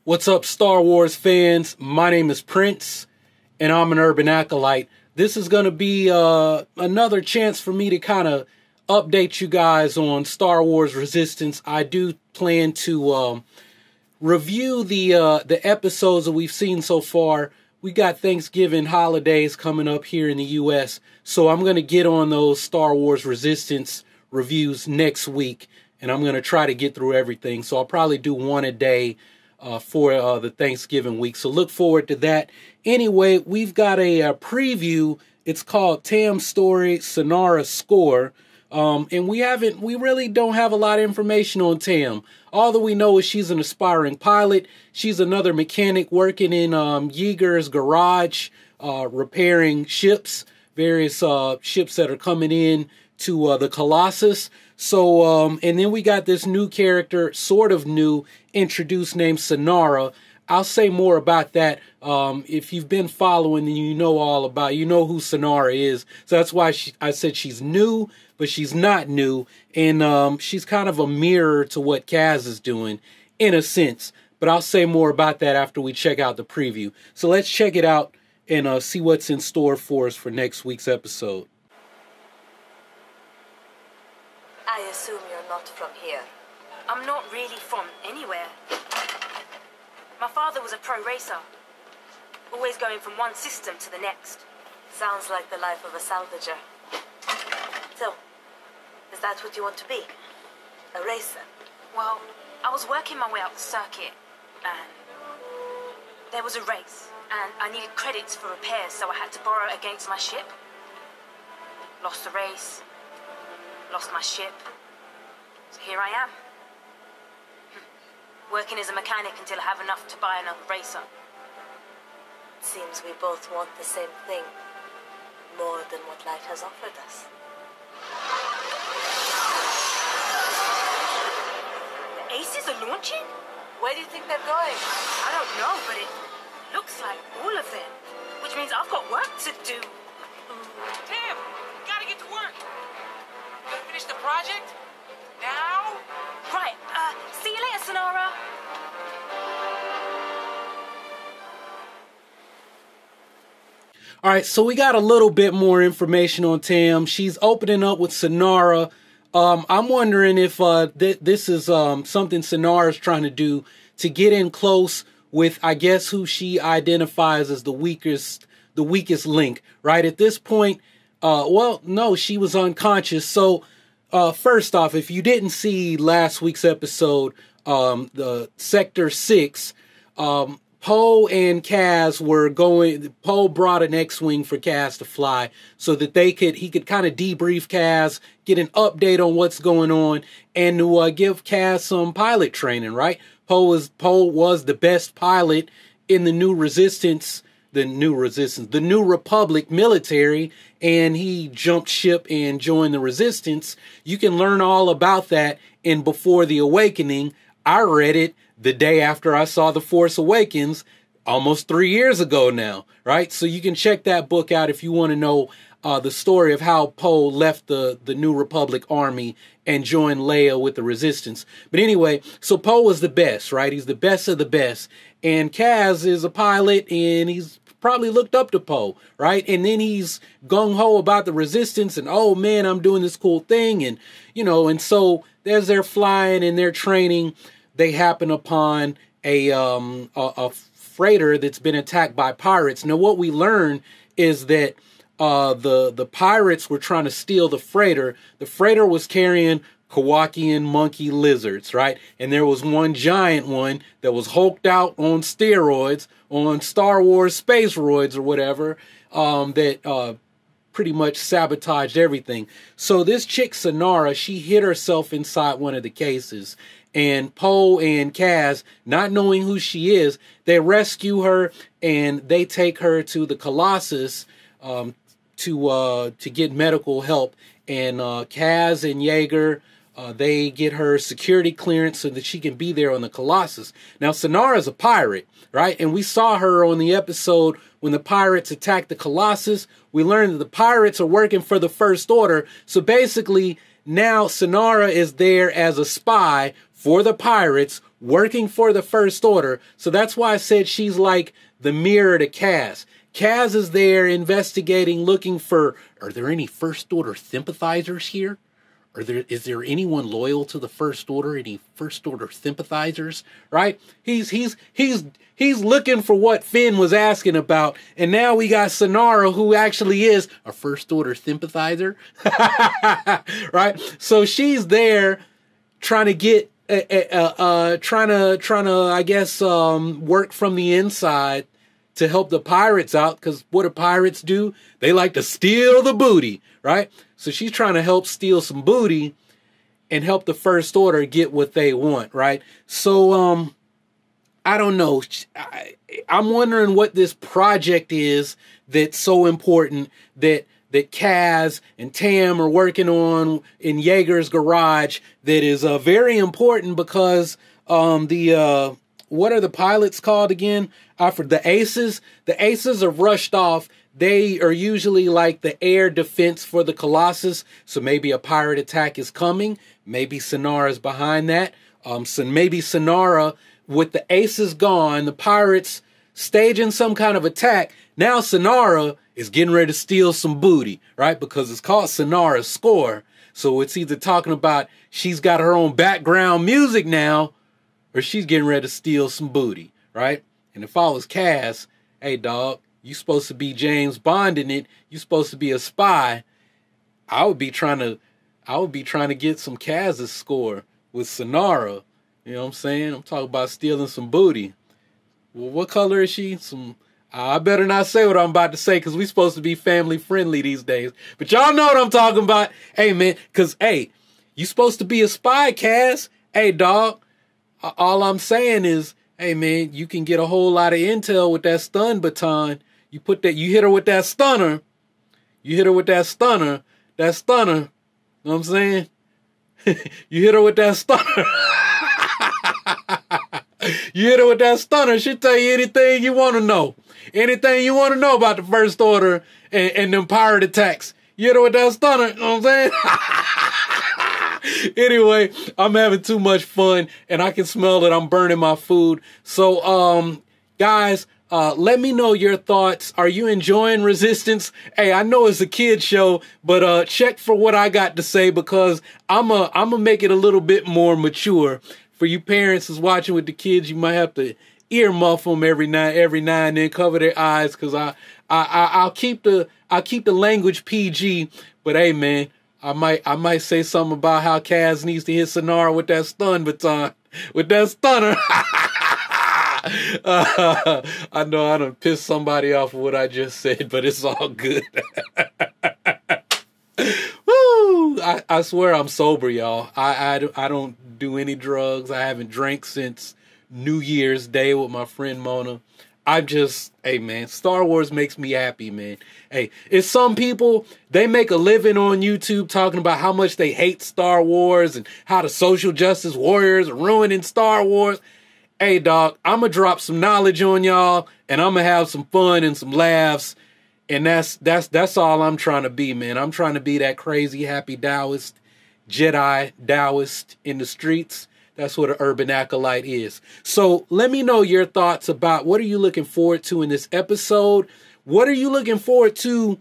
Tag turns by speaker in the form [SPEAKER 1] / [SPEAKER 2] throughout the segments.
[SPEAKER 1] What's up, Star Wars fans? My name is Prince, and I'm an urban acolyte. This is going to be another chance for me to kind of update you guys on Star Wars Resistance. I do plan to review the episodes that we've seen so far. We got Thanksgiving holidays coming up here in the U.S., so I'm going to get on those Star Wars Resistance reviews next week, and I'm going to try to get through everything. So I'll probably do one a day for the Thanksgiving week. So look forward to that. Anyway, we've got a preview. It's called Tam's Story, Synara Score. And we really don't have a lot of information on Tam. All that we know is she's an aspiring pilot. She's another mechanic working in Yeager's garage, repairing ships, various ships that are coming in to the Colossus. So, and then we got this new character, sort of new, introduced, named Synara. I'll say more about that. If you've been following, then you know who Synara is. So that's why I said she's new, but she's not new. And she's kind of a mirror to what Kaz is doing, in a sense. But I'll say more about that after we check out the preview. So let's check it out and see what's in store for us for next week's episode.
[SPEAKER 2] I assume you're not from here.
[SPEAKER 3] I'm not really from anywhere. My father was a pro racer, always going from one system to the next.
[SPEAKER 2] Sounds like the life of a salvager. So, is that what you want to be? A racer?
[SPEAKER 3] Well, I was working my way up the circuit, and there was a race, and I needed credits for repairs, so I had to borrow against my ship. Lost the race, lost my ship, so here I am. Working as a mechanic until I have enough to buy another racer.
[SPEAKER 2] It seems we both want the same thing, more than what life has offered us.
[SPEAKER 3] The Aces are launching?
[SPEAKER 2] Where do you think they're going?
[SPEAKER 3] I don't know, but it looks like all of them, which means I've got work to do.
[SPEAKER 4] Tam, gotta get to work. Gonna finish the project? Now?
[SPEAKER 3] Right, see you later, Synara.
[SPEAKER 1] All right, so we got a little bit more information on Tam. She's opening up with Synara. I'm wondering if this is something Synara's trying to do to get in close with, I guess, who she identifies as the weakest link, right? At this point, well, no, she was unconscious. So, first off, if you didn't see last week's episode, the Sector 6, Poe and Kaz were going. Poe brought an X-Wing for Kaz to fly so that he could kind of debrief Kaz, get an update on what's going on, and to give Kaz some pilot training, right? Poe was the best pilot in the New Republic military, and he jumped ship and joined the Resistance. You can learn all about that in Before the Awakening. I read it the day after I saw The Force Awakens, almost 3 years ago now, right? So you can check that book out if you want to know the story of how Poe left the New Republic army and joined Leia with the Resistance. But anyway, so Poe was the best, right? He's the best of the best. And Kaz is a pilot, and he's probably looked up to Poe, right? And then he's gung-ho about the Resistance, and, oh, man, I'm doing this cool thing. And, and so as they're flying and they're training, they happen upon a freighter that's been attacked by pirates. Now, what we learn is that the pirates were trying to steal the freighter. The freighter was carrying Kowakian monkey lizards, right? And there was one giant one that was hulked out on steroids, on Star Wars space roids or whatever, that pretty much sabotaged everything. So this chick, Synara, she hid herself inside one of the cases. And Poe and Kaz, not knowing who she is, they rescue her and they take her to the Colossus to get medical help. And Kaz and Yeager, they get her security clearance so that she can be there on the Colossus. Now, Synara is a pirate, right? And we saw her on the episode when the pirates attacked the Colossus. We learned that the pirates are working for the First Order. So basically, now Synara is there as a spy for the pirates working for the First Order. So that's why I said she's like the mirror to Kaz. Kaz is there investigating, looking for, are there any First Order sympathizers here? Is there anyone loyal to the First Order? Any First Order sympathizers? Right? He's looking for what Finn was asking about, and now we got Synara, who actually is a First Order sympathizer. Right? So she's there trying to get, trying to, I guess, work from the inside to help the pirates out, because what do pirates do? They like to steal the booty, right? So she's trying to help steal some booty and help the First Order get what they want, right? So, I don't know. I'm wondering what this project is that's so important that Kaz and Tam are working on in Yeager's garage that is very important because what are the pilots called again? For the Aces. The Aces are rushed off. They are usually like the air defense for the Colossus. So maybe a pirate attack is coming. Maybe Synara's behind that. So maybe Synara, with the Aces gone, the pirates staging some kind of attack. Now Synara is getting ready to steal some booty, right? Because it's called Synara's Score. So it's either talking about she's got her own background music now, or she's getting ready to steal some booty, right? And if I was Kaz, hey dog, you supposed to be James Bond in it. You supposed to be a spy. I would be trying to get some Kaz's score with Synara. You know what I'm saying? I'm talking about stealing some booty. Well, what color is she? I better not say what I'm about to say because we supposed to be family friendly these days. But y'all know what I'm talking about. Hey, man, because, hey, you supposed to be a spy, Kaz. Hey, dog. All I'm saying is, hey, man, you can get a whole lot of intel with that stun baton. You hit her with that stunner. You hit her with that stunner. That stunner. You know what I'm saying? You hit her with that stunner. You hit her with that stunner. She'll tell you anything you want to know. Anything you want to know about the First Order and them pirate attacks. You hit her with that stunner. You know what I'm saying? Anyway, I'm having too much fun and I can smell that I'm burning my food. So, guys, let me know your thoughts. Are you enjoying Resistance? Hey, I know it's a kid show, but check for what I got to say because I'm gonna make it a little bit more mature. For you parents who's watching with the kids, you might have to earmuff them every now and then, cover their eyes, because I'll keep the language PG. But hey, man, I might say something about how Kaz needs to hit Synara with that stun baton, with that stunner. I know I done pissed somebody off with what I just said, but it's all good. Woo! I swear I'm sober, y'all. I don't do any drugs. I haven't drank since New Year's Day with my friend Mona. Hey man, Star Wars makes me happy, man. Hey, it's some people, they make a living on YouTube talking about how much they hate Star Wars and how the social justice warriors are ruining Star Wars. Hey dog, I'm gonna drop some knowledge on y'all and I'm gonna have some fun and some laughs. And that's all I'm trying to be, man. I'm trying to be that crazy, happy Taoist, Jedi Taoist in the streets. That's what an urban acolyte is. So let me know your thoughts about what are you looking forward to in this episode? What are you looking forward to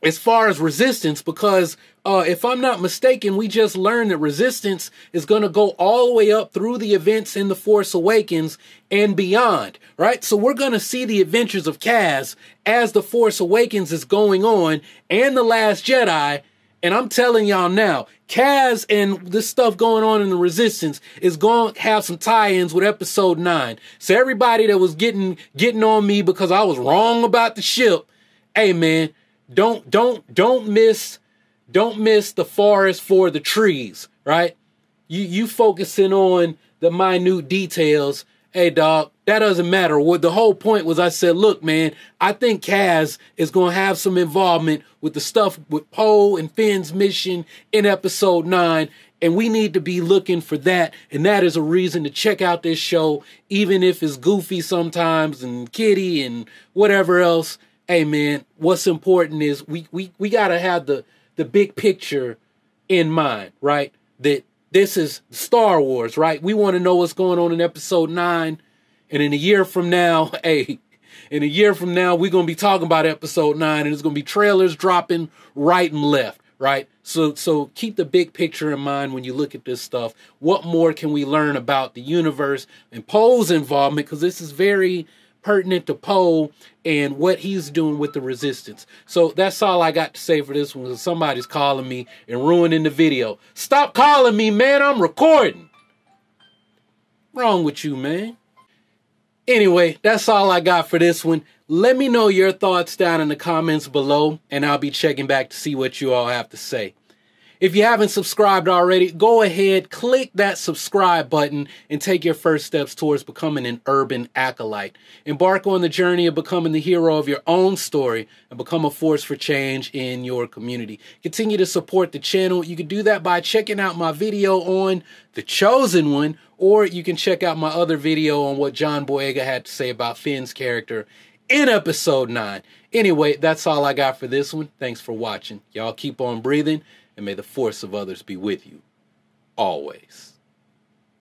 [SPEAKER 1] as far as Resistance? Because if I'm not mistaken, we just learned that Resistance is going to go all the way up through the events in The Force Awakens and beyond, right? So we're going to see the adventures of Kaz as The Force Awakens is going on and The Last Jedi. And I'm telling y'all now, Kaz and this stuff going on in the Resistance is going to have some tie-ins with Episode 9. So everybody that was getting on me because I was wrong about the ship, hey man, don't miss the forest for the trees, right? You focusing on the minute details. Hey dog, that doesn't matter. What the whole point was, I said, look, man, I think Kaz is going to have some involvement with the stuff with Poe and Finn's mission in Episode 9. And we need to be looking for that. And that is a reason to check out this show, even if it's goofy sometimes and kiddie and whatever else. Hey man, what's important is we got to have the big picture in mind, right? That this is Star Wars, right? We want to know what's going on in episode 9. And in a year from now, hey, in a year from now, we're going to be talking about episode 9, and there's going to be trailers dropping right and left, right? So keep the big picture in mind when you look at this stuff. What more can we learn about the universe and Poe's involvement? Because this is very pertinent to Poe and what he's doing with the Resistance. So that's all I got to say for this one. Somebody's calling me and ruining the video. Stop calling me, man. I'm recording. Wrong with you, man. Anyway, that's all I got for this one. Let me know your thoughts down in the comments below, and I'll be checking back to see what you all have to say. If you haven't subscribed already, go ahead, click that subscribe button, and take your first steps towards becoming an urban acolyte. Embark on the journey of becoming the hero of your own story and become a force for change in your community. Continue to support the channel. You can do that by checking out my video on The Chosen One, or you can check out my other video on what John Boyega had to say about Finn's character in episode 9. Anyway, that's all I got for this one. Thanks for watching. Y'all keep on breathing, and may the force of others be with you always.